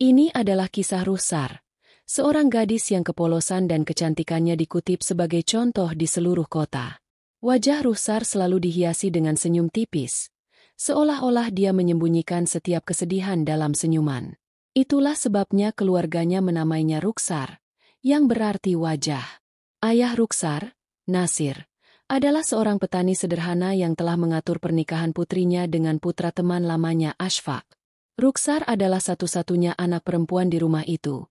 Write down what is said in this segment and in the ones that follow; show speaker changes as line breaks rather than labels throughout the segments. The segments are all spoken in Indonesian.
Ini adalah kisah Rukhsar, seorang gadis yang kepolosan dan kecantikannya dikutip sebagai contoh di seluruh kota. Wajah Rukhsar selalu dihiasi dengan senyum tipis, seolah-olah dia menyembunyikan setiap kesedihan dalam senyuman. Itulah sebabnya keluarganya menamainya Rukhsar, yang berarti wajah. Ayah Rukhsar, Nasir, adalah seorang petani sederhana yang telah mengatur pernikahan putrinya dengan putra teman lamanya Ashfaq. Rukhsar adalah satu-satunya anak perempuan di rumah itu.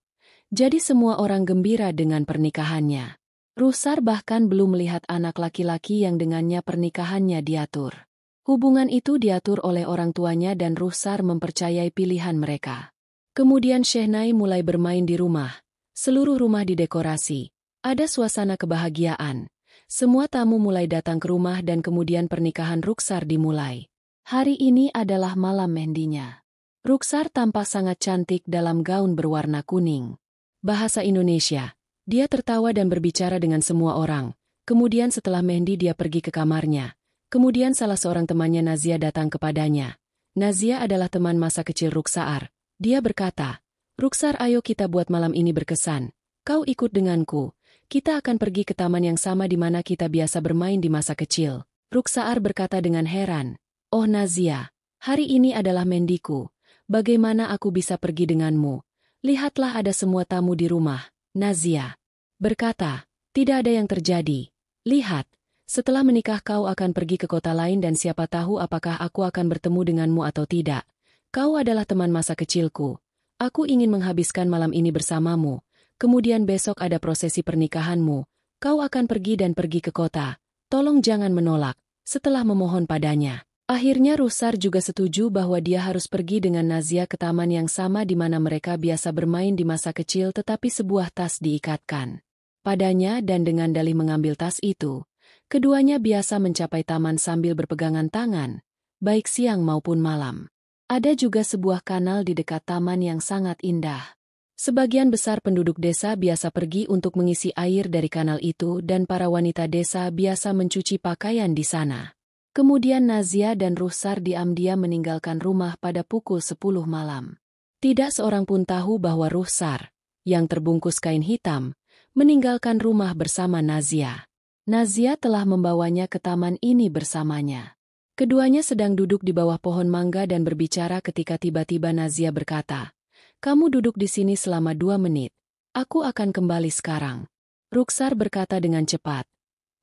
Jadi semua orang gembira dengan pernikahannya. Rukhsar bahkan belum melihat anak laki-laki yang dengannya pernikahannya diatur. Hubungan itu diatur oleh orang tuanya dan Rukhsar mempercayai pilihan mereka. Kemudian Shehnai mulai bermain di rumah. Seluruh rumah didekorasi. Ada suasana kebahagiaan. Semua tamu mulai datang ke rumah dan kemudian pernikahan Rukhsar dimulai. Hari ini adalah malam mehendinya. Rukhsar tampak sangat cantik dalam gaun berwarna kuning. Bahasa Indonesia. Dia tertawa dan berbicara dengan semua orang. Kemudian setelah mehendi dia pergi ke kamarnya. Kemudian salah seorang temannya Nazia datang kepadanya. Nazia adalah teman masa kecil Rukhsar. Dia berkata, "Rukhsar, ayo kita buat malam ini berkesan. Kau ikut denganku. Kita akan pergi ke taman yang sama di mana kita biasa bermain di masa kecil." Rukhsar berkata dengan heran, "Oh Nazia, hari ini adalah mehendiku. Bagaimana aku bisa pergi denganmu? Lihatlah ada semua tamu di rumah." Nazia berkata, "Tidak ada yang terjadi. Lihat, setelah menikah kau akan pergi ke kota lain dan siapa tahu apakah aku akan bertemu denganmu atau tidak. Kau adalah teman masa kecilku. Aku ingin menghabiskan malam ini bersamamu. Kemudian besok ada prosesi pernikahanmu. Kau akan pergi dan pergi ke kota. Tolong jangan menolak." Setelah memohon padanya, akhirnya Rukhsar juga setuju bahwa dia harus pergi dengan Nazia ke taman yang sama di mana mereka biasa bermain di masa kecil tetapi sebuah tas diikatkan padanya dan dengan dalih mengambil tas itu, keduanya biasa mencapai taman sambil berpegangan tangan, baik siang maupun malam. Ada juga sebuah kanal di dekat taman yang sangat indah. Sebagian besar penduduk desa biasa pergi untuk mengisi air dari kanal itu dan para wanita desa biasa mencuci pakaian di sana. Kemudian Nazia dan Rukhsar diam-diam meninggalkan rumah pada pukul 10 malam. Tidak seorang pun tahu bahwa Rukhsar, yang terbungkus kain hitam, meninggalkan rumah bersama Nazia. Nazia telah membawanya ke taman ini bersamanya. Keduanya sedang duduk di bawah pohon mangga dan berbicara ketika tiba-tiba Nazia berkata, "Kamu duduk di sini selama 2 menit. Aku akan kembali sekarang." Rukhsar berkata dengan cepat,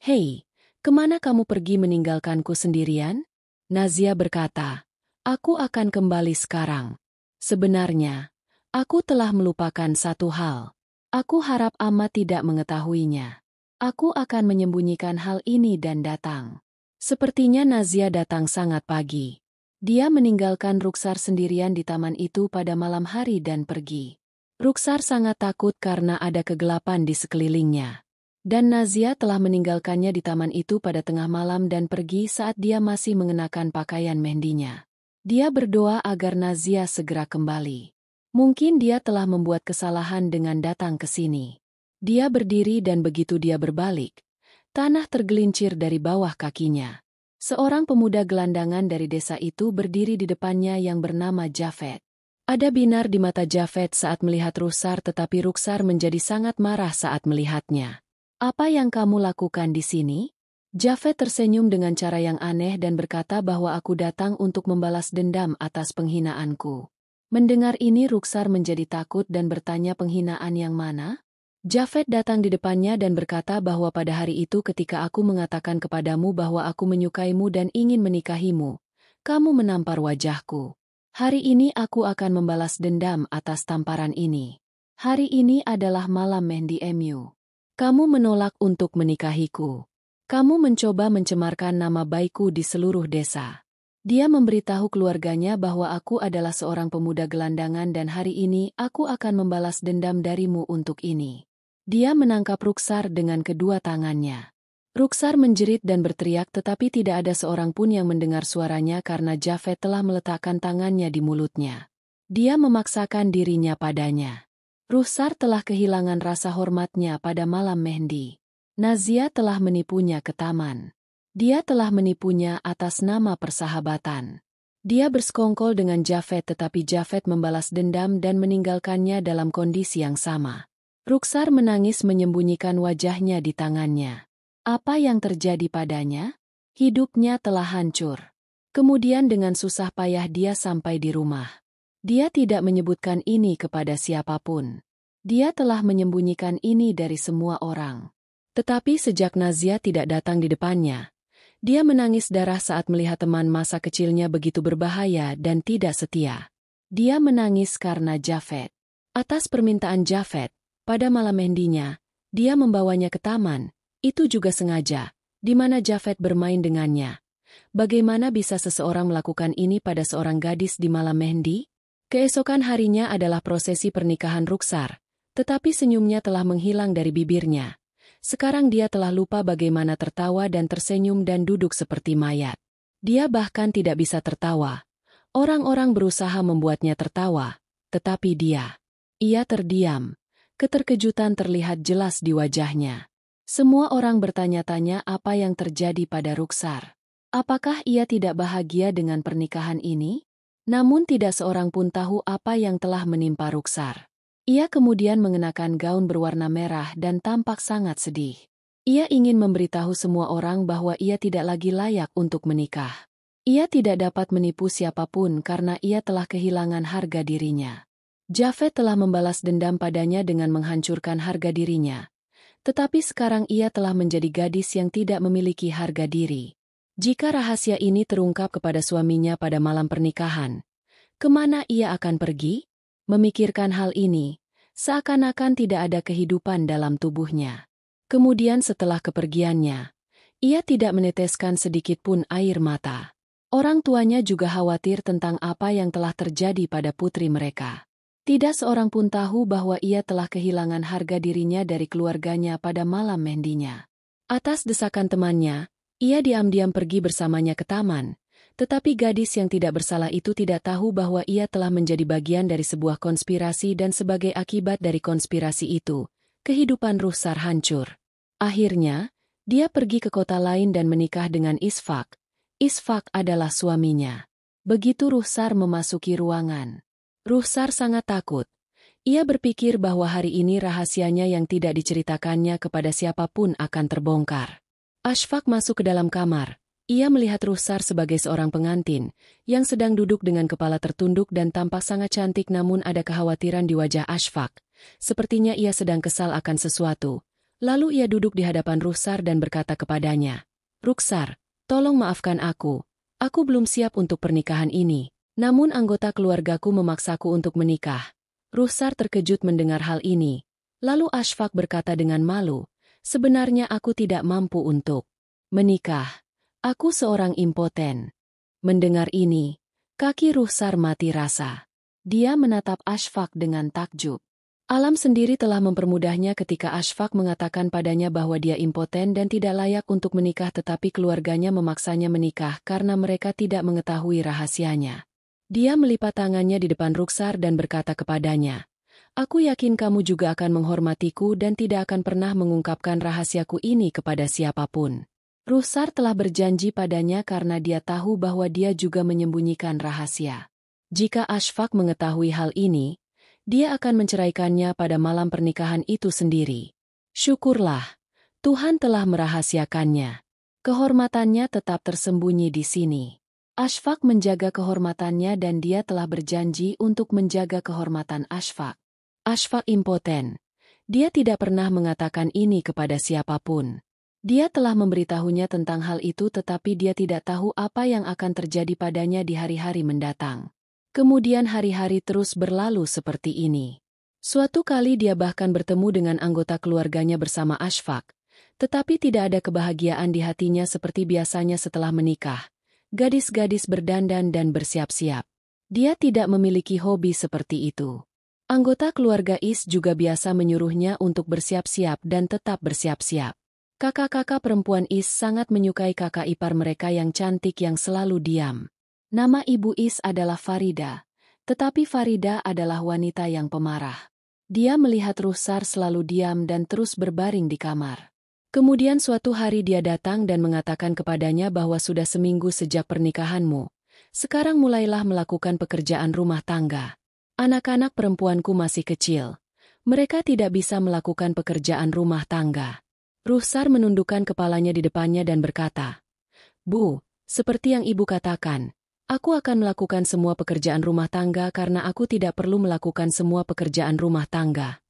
"Hei, kemana kamu pergi meninggalkanku sendirian?" Nazia berkata, "Aku akan kembali sekarang. Sebenarnya, aku telah melupakan satu hal. Aku harap Amma tidak mengetahuinya. Aku akan menyembunyikan hal ini dan datang." Sepertinya Nazia datang sangat pagi. Dia meninggalkan Rukhsar sendirian di taman itu pada malam hari dan pergi. Rukhsar sangat takut karena ada kegelapan di sekelilingnya. Dan Nazia telah meninggalkannya di taman itu pada tengah malam dan pergi saat dia masih mengenakan pakaian mehendinya. Dia berdoa agar Nazia segera kembali. Mungkin dia telah membuat kesalahan dengan datang ke sini. Dia berdiri dan begitu dia berbalik, tanah tergelincir dari bawah kakinya. Seorang pemuda gelandangan dari desa itu berdiri di depannya yang bernama Japhet. Ada binar di mata Japhet saat melihat Rukhsar tetapi Rukhsar menjadi sangat marah saat melihatnya. "Apa yang kamu lakukan di sini?" Japhet tersenyum dengan cara yang aneh dan berkata bahwa aku datang untuk membalas dendam atas penghinaanku. Mendengar ini Rukhsar menjadi takut dan bertanya penghinaan yang mana? Japhet datang di depannya dan berkata bahwa pada hari itu ketika aku mengatakan kepadamu bahwa aku menyukaimu dan ingin menikahimu, kamu menampar wajahku. Hari ini aku akan membalas dendam atas tamparan ini. Hari ini adalah malam mehendi MU. Kamu menolak untuk menikahiku. Kamu mencoba mencemarkan nama baikku di seluruh desa. Dia memberitahu keluarganya bahwa aku adalah seorang pemuda gelandangan dan hari ini aku akan membalas dendam darimu untuk ini. Dia menangkap Rukhsar dengan kedua tangannya. Rukhsar menjerit dan berteriak tetapi tidak ada seorang pun yang mendengar suaranya karena Japhet telah meletakkan tangannya di mulutnya. Dia memaksakan dirinya padanya. Rukhsar telah kehilangan rasa hormatnya pada malam mehendi. Nazia telah menipunya ke taman. Dia telah menipunya atas nama persahabatan. Dia bersekongkol dengan Japhet tetapi Japhet membalas dendam dan meninggalkannya dalam kondisi yang sama. Ruksar menangis menyembunyikan wajahnya di tangannya. Apa yang terjadi padanya? Hidupnya telah hancur. Kemudian dengan susah payah dia sampai di rumah. Dia tidak menyebutkan ini kepada siapapun. Dia telah menyembunyikan ini dari semua orang. Tetapi sejak Nazia tidak datang di depannya, dia menangis darah saat melihat teman masa kecilnya begitu berbahaya dan tidak setia. Dia menangis karena Japhet. Atas permintaan Japhet, pada malam Mendinya, dia membawanya ke taman, itu juga sengaja, di mana Japhet bermain dengannya. Bagaimana bisa seseorang melakukan ini pada seorang gadis di malam Mehndi? Keesokan harinya adalah prosesi pernikahan Ruksar, tetapi senyumnya telah menghilang dari bibirnya. Sekarang dia telah lupa bagaimana tertawa dan tersenyum dan duduk seperti mayat. Dia bahkan tidak bisa tertawa. Orang-orang berusaha membuatnya tertawa, tetapi ia terdiam. Keterkejutan terlihat jelas di wajahnya. Semua orang bertanya-tanya apa yang terjadi pada Ruksar. Apakah ia tidak bahagia dengan pernikahan ini? Namun tidak seorang pun tahu apa yang telah menimpa Ruksar. Ia kemudian mengenakan gaun berwarna merah dan tampak sangat sedih. Ia ingin memberitahu semua orang bahwa ia tidak lagi layak untuk menikah. Ia tidak dapat menipu siapapun karena ia telah kehilangan harga dirinya. Japhet telah membalas dendam padanya dengan menghancurkan harga dirinya. Tetapi sekarang ia telah menjadi gadis yang tidak memiliki harga diri. Jika rahasia ini terungkap kepada suaminya pada malam pernikahan, kemana ia akan pergi? Memikirkan hal ini, seakan-akan tidak ada kehidupan dalam tubuhnya. Kemudian setelah kepergiannya, ia tidak meneteskan sedikit pun air mata. Orang tuanya juga khawatir tentang apa yang telah terjadi pada putri mereka. Tidak seorang pun tahu bahwa ia telah kehilangan harga dirinya dari keluarganya pada malam Mendinya. Atas desakan temannya, ia diam-diam pergi bersamanya ke taman, tetapi gadis yang tidak bersalah itu tidak tahu bahwa ia telah menjadi bagian dari sebuah konspirasi dan sebagai akibat dari konspirasi itu, kehidupan Ruksar hancur. Akhirnya, dia pergi ke kota lain dan menikah dengan Isfak. Isfak adalah suaminya. Begitu Ruksar memasuki ruangan, Ruksar sangat takut. Ia berpikir bahwa hari ini rahasianya yang tidak diceritakannya kepada siapapun akan terbongkar. Ashfaq masuk ke dalam kamar. Ia melihat Ruksar sebagai seorang pengantin, yang sedang duduk dengan kepala tertunduk dan tampak sangat cantik namun ada kekhawatiran di wajah Ashfaq. Sepertinya ia sedang kesal akan sesuatu. Lalu ia duduk di hadapan Ruksar dan berkata kepadanya, "Ruksar, tolong maafkan aku. Aku belum siap untuk pernikahan ini. Namun anggota keluargaku memaksaku untuk menikah." Ruksar terkejut mendengar hal ini. Lalu Ashfaq berkata dengan malu, "Sebenarnya aku tidak mampu untuk menikah. Aku seorang impoten." Mendengar ini, kaki Ruksar mati rasa. Dia menatap Ashfaq dengan takjub. Alam sendiri telah mempermudahnya ketika Ashfaq mengatakan padanya bahwa dia impoten dan tidak layak untuk menikah tetapi keluarganya memaksanya menikah karena mereka tidak mengetahui rahasianya. Dia melipat tangannya di depan Ruksar dan berkata kepadanya, "Aku yakin kamu juga akan menghormatiku dan tidak akan pernah mengungkapkan rahasiaku ini kepada siapapun." Ruksar telah berjanji padanya karena dia tahu bahwa dia juga menyembunyikan rahasia. Jika Ashfaq mengetahui hal ini, dia akan menceraikannya pada malam pernikahan itu sendiri. Syukurlah, Tuhan telah merahasiakannya. Kehormatannya tetap tersembunyi di sini. Ashfaq menjaga kehormatannya dan dia telah berjanji untuk menjaga kehormatan Ashfaq. Ashfaq impoten. Dia tidak pernah mengatakan ini kepada siapapun. Dia telah memberitahunya tentang hal itu tetapi dia tidak tahu apa yang akan terjadi padanya di hari-hari mendatang. Kemudian hari-hari terus berlalu seperti ini. Suatu kali dia bahkan bertemu dengan anggota keluarganya bersama Ashfaq, tetapi tidak ada kebahagiaan di hatinya seperti biasanya setelah menikah. Gadis-gadis berdandan dan bersiap-siap. Dia tidak memiliki hobi seperti itu. Anggota keluarga Is juga biasa menyuruhnya untuk bersiap-siap dan tetap bersiap-siap. Kakak-kakak perempuan Is sangat menyukai kakak ipar mereka yang cantik yang selalu diam. Nama ibu Is adalah Farida, tetapi Farida adalah wanita yang pemarah. Dia melihat Ruksar selalu diam dan terus berbaring di kamar. Kemudian suatu hari dia datang dan mengatakan kepadanya bahwa sudah seminggu sejak pernikahanmu. Sekarang mulailah melakukan pekerjaan rumah tangga. Anak-anak perempuanku masih kecil. Mereka tidak bisa melakukan pekerjaan rumah tangga. Ruhsar menundukkan kepalanya di depannya dan berkata, Bu, seperti yang ibu katakan, aku akan melakukan semua pekerjaan rumah tangga karena aku tidak perlu melakukan semua pekerjaan rumah tangga.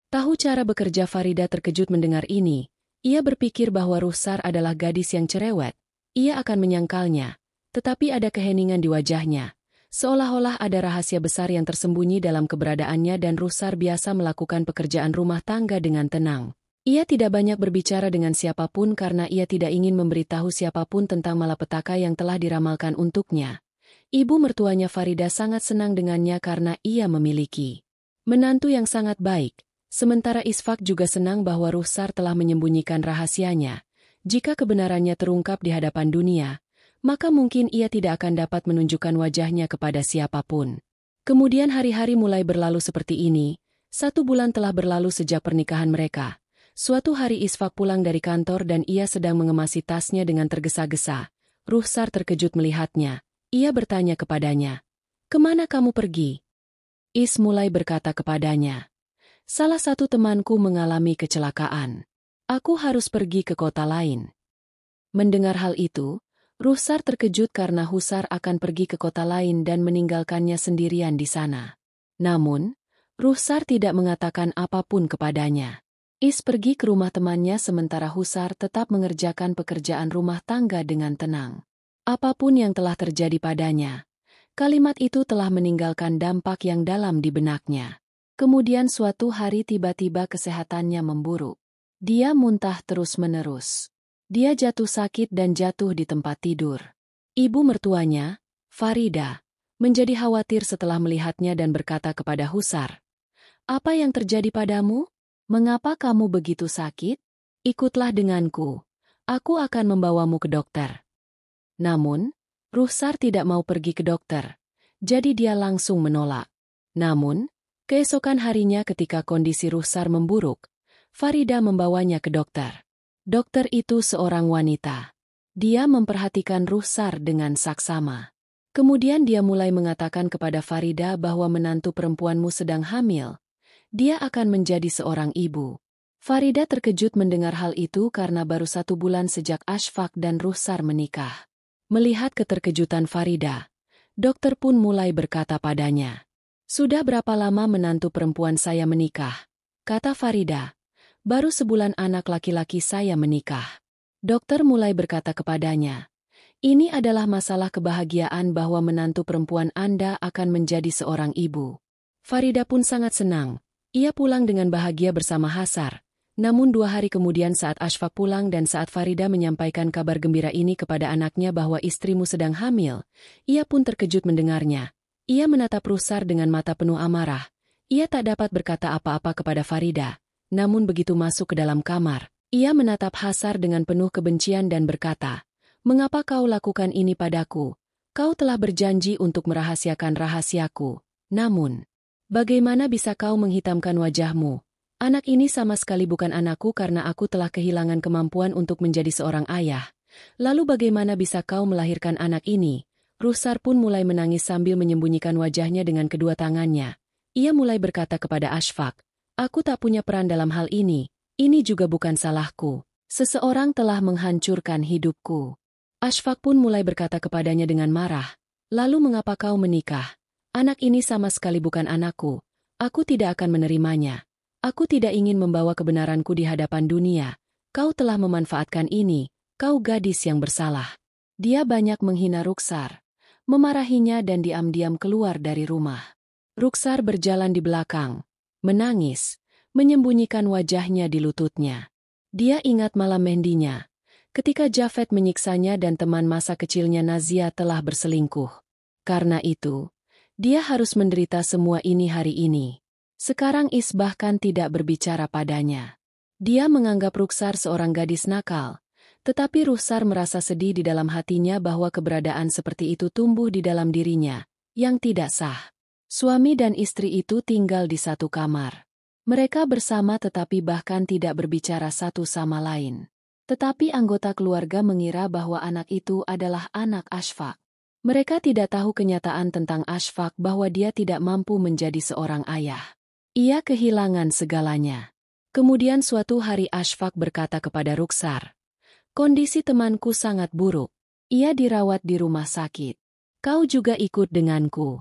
Tahu cara bekerja Farida terkejut mendengar ini. Ia berpikir bahwa Ruhsar adalah gadis yang cerewet. Ia akan menyangkalnya. Tetapi ada keheningan di wajahnya. Seolah-olah ada rahasia besar yang tersembunyi dalam keberadaannya dan Ruhsar biasa melakukan pekerjaan rumah tangga dengan tenang. Ia tidak banyak berbicara dengan siapapun karena ia tidak ingin memberitahu siapapun tentang malapetaka yang telah diramalkan untuknya. Ibu mertuanya Farida sangat senang dengannya karena ia memiliki menantu yang sangat baik. Sementara Isfak juga senang bahwa Ruhsar telah menyembunyikan rahasianya. Jika kebenarannya terungkap di hadapan dunia, maka mungkin ia tidak akan dapat menunjukkan wajahnya kepada siapapun. Kemudian hari-hari mulai berlalu seperti ini. 1 bulan telah berlalu sejak pernikahan mereka. Suatu hari Isfak pulang dari kantor dan ia sedang mengemasi tasnya dengan tergesa-gesa. Ruhsar terkejut melihatnya. Ia bertanya kepadanya, "Kemana kamu pergi?" Is mulai berkata kepadanya, "Salah satu temanku mengalami kecelakaan. Aku harus pergi ke kota lain." Mendengar hal itu, Ruhsar terkejut karena Husar akan pergi ke kota lain dan meninggalkannya sendirian di sana. Namun, Ruhsar tidak mengatakan apapun kepadanya. Is pergi ke rumah temannya sementara Husar tetap mengerjakan pekerjaan rumah tangga dengan tenang. Apapun yang telah terjadi padanya, kalimat itu telah meninggalkan dampak yang dalam di benaknya. Kemudian suatu hari tiba-tiba kesehatannya memburuk. Dia muntah terus-menerus. Dia jatuh sakit dan jatuh di tempat tidur. Ibu mertuanya, Farida, menjadi khawatir setelah melihatnya dan berkata kepada Husar, "Apa yang terjadi padamu? Mengapa kamu begitu sakit? Ikutlah denganku. Aku akan membawamu ke dokter." Namun, Ruhsar tidak mau pergi ke dokter. Jadi dia langsung menolak. Namun, keesokan harinya ketika kondisi Ruhsar memburuk, Farida membawanya ke dokter. Dokter itu seorang wanita. Dia memperhatikan Ruhsar dengan saksama. Kemudian dia mulai mengatakan kepada Farida bahwa menantu perempuanmu sedang hamil. Dia akan menjadi seorang ibu. Farida terkejut mendengar hal itu karena baru 1 bulan sejak Ashfaq dan Ruhsar menikah. Melihat keterkejutan Farida, dokter pun mulai berkata padanya, "Sudah berapa lama menantu perempuan saya menikah?" Kata Farida, "Baru sebulan anak laki-laki saya menikah." Dokter mulai berkata kepadanya, "Ini adalah masalah kebahagiaan bahwa menantu perempuan Anda akan menjadi seorang ibu." Farida pun sangat senang. Ia pulang dengan bahagia bersama Hasar. Namun 2 hari kemudian saat Ashfaq pulang dan saat Farida menyampaikan kabar gembira ini kepada anaknya bahwa istrimu sedang hamil, ia pun terkejut mendengarnya. Ia menatap Ruhsar dengan mata penuh amarah. Ia tak dapat berkata apa-apa kepada Farida. Namun begitu masuk ke dalam kamar, ia menatap Hasar dengan penuh kebencian dan berkata, "Mengapa kau lakukan ini padaku? Kau telah berjanji untuk merahasiakan rahasiaku. Namun, bagaimana bisa kau menghitamkan wajahmu? Anak ini sama sekali bukan anakku karena aku telah kehilangan kemampuan untuk menjadi seorang ayah. Lalu bagaimana bisa kau melahirkan anak ini?" Ruhsar pun mulai menangis sambil menyembunyikan wajahnya dengan kedua tangannya. Ia mulai berkata kepada Ashfaq, "Aku tak punya peran dalam hal ini. Ini juga bukan salahku. Seseorang telah menghancurkan hidupku." Ashfaq pun mulai berkata kepadanya dengan marah, "Lalu mengapa kau menikah? Anak ini sama sekali bukan anakku. Aku tidak akan menerimanya. Aku tidak ingin membawa kebenaranku di hadapan dunia. Kau telah memanfaatkan ini, kau gadis yang bersalah." Dia banyak menghina Ruhsar, memarahinya dan diam-diam keluar dari rumah. Ruhsar berjalan di belakang, menangis, menyembunyikan wajahnya di lututnya. Dia ingat malam Mendinya, ketika Jafet menyiksanya dan teman masa kecilnya Nazia telah berselingkuh. Karena itu, dia harus menderita semua ini hari ini. Sekarang Is bahkan tidak berbicara padanya. Dia menganggap Ruhsar seorang gadis nakal, tetapi Ruhsar merasa sedih di dalam hatinya bahwa keberadaan seperti itu tumbuh di dalam dirinya, yang tidak sah. Suami dan istri itu tinggal di satu kamar. Mereka bersama tetapi bahkan tidak berbicara satu sama lain. Tetapi anggota keluarga mengira bahwa anak itu adalah anak Ashfaq. Mereka tidak tahu kenyataan tentang Ashfaq bahwa dia tidak mampu menjadi seorang ayah. Ia kehilangan segalanya. Kemudian suatu hari Ashfaq berkata kepada Rukhsar, "Kondisi temanku sangat buruk. Ia dirawat di rumah sakit. Kau juga ikut denganku."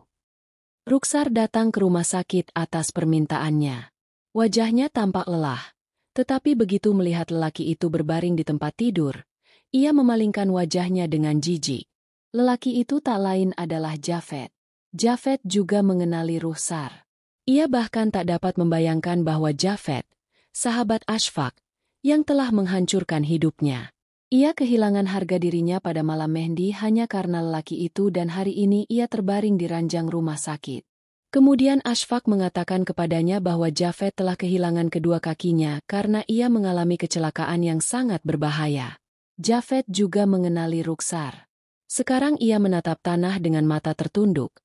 Rukhsar datang ke rumah sakit atas permintaannya. Wajahnya tampak lelah. Tetapi begitu melihat lelaki itu berbaring di tempat tidur, ia memalingkan wajahnya dengan jijik. Lelaki itu tak lain adalah Japhet. Japhet juga mengenali Rukhsar. Ia bahkan tak dapat membayangkan bahwa Japhet, sahabat Ashfaq, yang telah menghancurkan hidupnya. Ia kehilangan harga dirinya pada malam Mehndi hanya karena lelaki itu dan hari ini ia terbaring di ranjang rumah sakit. Kemudian Ashfaq mengatakan kepadanya bahwa Japhet telah kehilangan kedua kakinya karena ia mengalami kecelakaan yang sangat berbahaya. Japhet juga mengenali Rukhsar. Sekarang ia menatap tanah dengan mata tertunduk.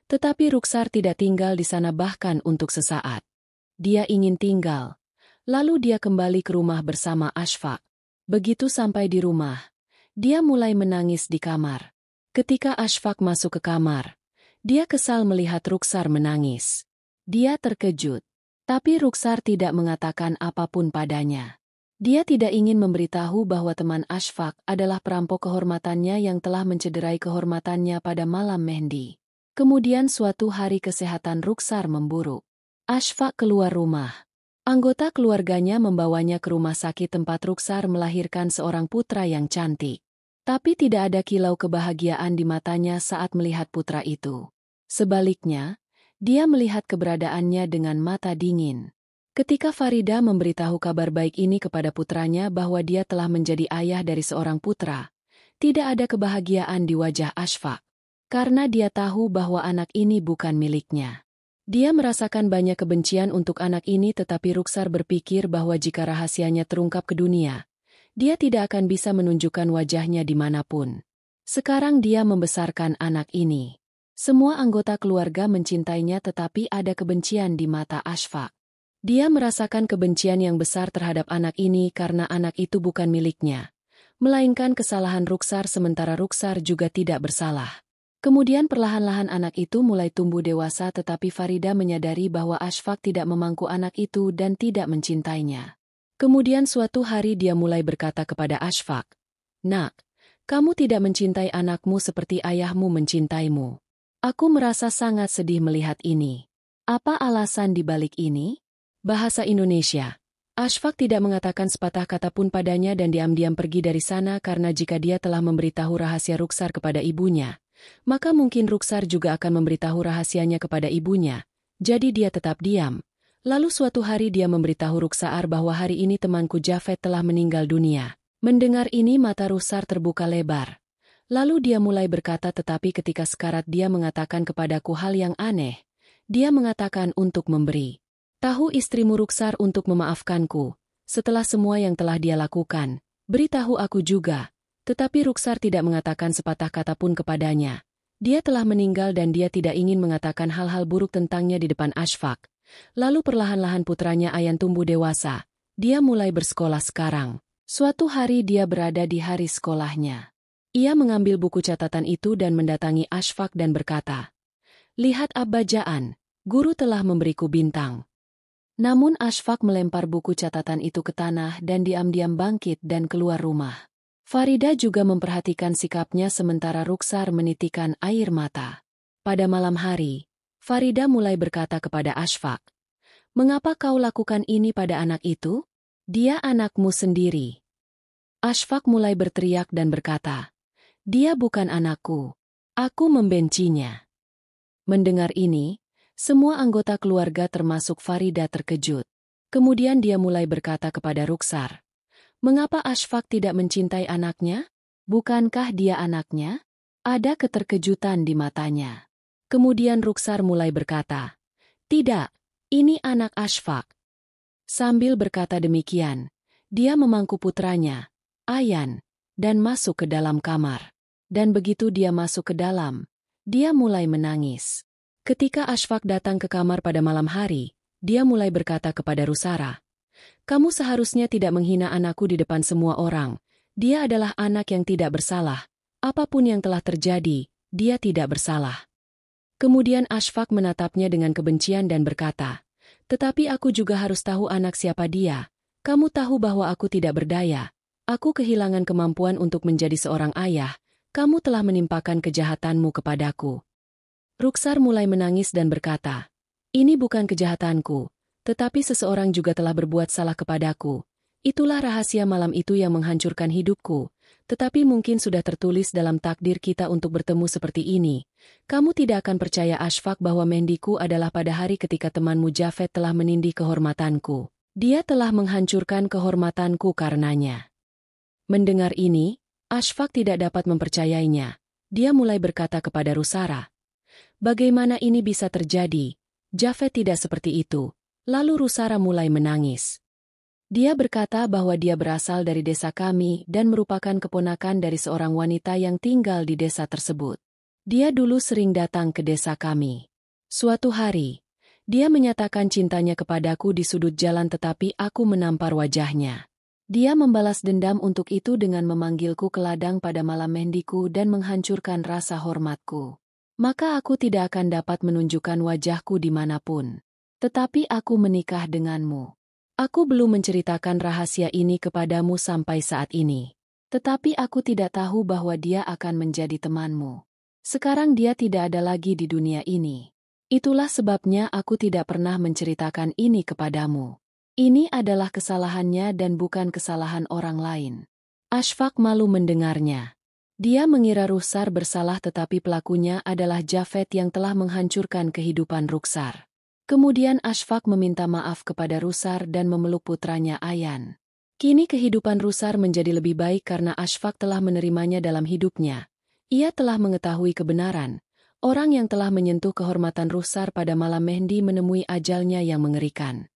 Tetapi Rukhsar tidak tinggal di sana bahkan untuk sesaat. Dia ingin tinggal. Lalu dia kembali ke rumah bersama Ashfaq. Begitu sampai di rumah, dia mulai menangis di kamar. Ketika Ashfaq masuk ke kamar, dia kesal melihat Rukhsar menangis. Dia terkejut. Tapi Rukhsar tidak mengatakan apapun padanya. Dia tidak ingin memberitahu bahwa teman Ashfaq adalah perampok kehormatannya yang telah mencederai kehormatannya pada malam Mehndi. Kemudian suatu hari kesehatan Rukhsar memburuk. Ashfaq keluar rumah. Anggota keluarganya membawanya ke rumah sakit tempat Rukhsar melahirkan seorang putra yang cantik. Tapi tidak ada kilau kebahagiaan di matanya saat melihat putra itu. Sebaliknya, dia melihat keberadaannya dengan mata dingin. Ketika Farida memberitahu kabar baik ini kepada putranya bahwa dia telah menjadi ayah dari seorang putra, tidak ada kebahagiaan di wajah Ashfaq. Karena dia tahu bahwa anak ini bukan miliknya. Dia merasakan banyak kebencian untuk anak ini tetapi Rukhsar berpikir bahwa jika rahasianya terungkap ke dunia, dia tidak akan bisa menunjukkan wajahnya dimanapun. Sekarang dia membesarkan anak ini. Semua anggota keluarga mencintainya tetapi ada kebencian di mata Ashfaq. Dia merasakan kebencian yang besar terhadap anak ini karena anak itu bukan miliknya, melainkan kesalahan Rukhsar sementara Rukhsar juga tidak bersalah. Kemudian perlahan-lahan anak itu mulai tumbuh dewasa tetapi Farida menyadari bahwa Ashfaq tidak memangku anak itu dan tidak mencintainya. Kemudian suatu hari dia mulai berkata kepada Ashfaq, "Nak, kamu tidak mencintai anakmu seperti ayahmu mencintaimu. Aku merasa sangat sedih melihat ini. Apa alasan di balik ini?" Bahasa Indonesia. Ashfaq tidak mengatakan sepatah kata pun padanya dan diam-diam pergi dari sana karena jika dia telah memberitahu rahasia Rukhsar kepada ibunya, maka mungkin Rukhsar juga akan memberitahu rahasianya kepada ibunya. Jadi dia tetap diam. Lalu suatu hari dia memberitahu Rukhsar bahwa hari ini temanku Japhet telah meninggal dunia. Mendengar ini mata Rukhsar terbuka lebar. Lalu dia mulai berkata tetapi ketika sekarat dia mengatakan kepadaku hal yang aneh. Dia mengatakan untuk memberi tahu istrimu Rukhsar untuk memaafkanku. Setelah semua yang telah dia lakukan, beritahu aku juga. Tetapi Rukhsar tidak mengatakan sepatah kata pun kepadanya. Dia telah meninggal dan dia tidak ingin mengatakan hal-hal buruk tentangnya di depan Ashfaq. Lalu perlahan-lahan putranya Ayan tumbuh dewasa. Dia mulai bersekolah sekarang. Suatu hari dia berada di hari sekolahnya. Ia mengambil buku catatan itu dan mendatangi Ashfaq dan berkata, "Lihat Abba Jaan, guru telah memberiku bintang." Namun Ashfaq melempar buku catatan itu ke tanah dan diam-diam bangkit dan keluar rumah. Farida juga memperhatikan sikapnya sementara Rukhsar menitikan air mata. Pada malam hari, Farida mulai berkata kepada Ashfaq, "Mengapa kau lakukan ini pada anak itu? Dia anakmu sendiri." Ashfaq mulai berteriak dan berkata, "Dia bukan anakku. Aku membencinya." Mendengar ini, semua anggota keluarga termasuk Farida terkejut. Kemudian dia mulai berkata kepada Rukhsar, "Mengapa Ashfaq tidak mencintai anaknya? Bukankah dia anaknya?" Ada keterkejutan di matanya. Kemudian Rukhsar mulai berkata, "Tidak, ini anak Ashfaq." Sambil berkata demikian, dia memangku putranya, Ayan, dan masuk ke dalam kamar. Dan begitu dia masuk ke dalam, dia mulai menangis. Ketika Ashfaq datang ke kamar pada malam hari, dia mulai berkata kepada Rusara, "Kamu seharusnya tidak menghina anakku di depan semua orang. Dia adalah anak yang tidak bersalah. Apapun yang telah terjadi, dia tidak bersalah. Kemudian Ashfaq menatapnya dengan kebencian dan berkata, "Tetapi aku juga harus tahu anak siapa dia. Kamu tahu bahwa aku tidak berdaya. Aku kehilangan kemampuan untuk menjadi seorang ayah. Kamu telah menimpakan kejahatanmu kepadaku." Ruksar mulai menangis dan berkata, "Ini bukan kejahatanku, tetapi seseorang juga telah berbuat salah kepadaku. Itulah rahasia malam itu yang menghancurkan hidupku, tetapi mungkin sudah tertulis dalam takdir kita untuk bertemu seperti ini. Kamu tidak akan percaya Ashfaq bahwa Mendiku adalah pada hari ketika temanmu Jafet telah menindih kehormatanku. Dia telah menghancurkan kehormatanku karenanya." Mendengar ini, Ashfaq tidak dapat mempercayainya. Dia mulai berkata kepada Rusara, "Bagaimana ini bisa terjadi? Jafet tidak seperti itu." Lalu Rusara mulai menangis. Dia berkata bahwa dia berasal dari desa kami dan merupakan keponakan dari seorang wanita yang tinggal di desa tersebut. Dia dulu sering datang ke desa kami. Suatu hari, dia menyatakan cintanya kepadaku di sudut jalan tetapi aku menampar wajahnya. Dia membalas dendam untuk itu dengan memanggilku ke ladang pada malam Mendiku dan menghancurkan rasa hormatku. Maka aku tidak akan dapat menunjukkan wajahku dimanapun. Tetapi aku menikah denganmu. Aku belum menceritakan rahasia ini kepadamu sampai saat ini. Tetapi aku tidak tahu bahwa dia akan menjadi temanmu. Sekarang dia tidak ada lagi di dunia ini. Itulah sebabnya aku tidak pernah menceritakan ini kepadamu. Ini adalah kesalahannya dan bukan kesalahan orang lain." Ashfaq malu mendengarnya. Dia mengira Ruksar bersalah tetapi pelakunya adalah Jafet yang telah menghancurkan kehidupan Ruksar. Kemudian Ashfaq meminta maaf kepada Ruksar dan memeluk putranya Ayan. Kini kehidupan Ruksar menjadi lebih baik karena Ashfaq telah menerimanya dalam hidupnya. Ia telah mengetahui kebenaran. Orang yang telah menyentuh kehormatan Ruksar pada malam Mehdi menemui ajalnya yang mengerikan.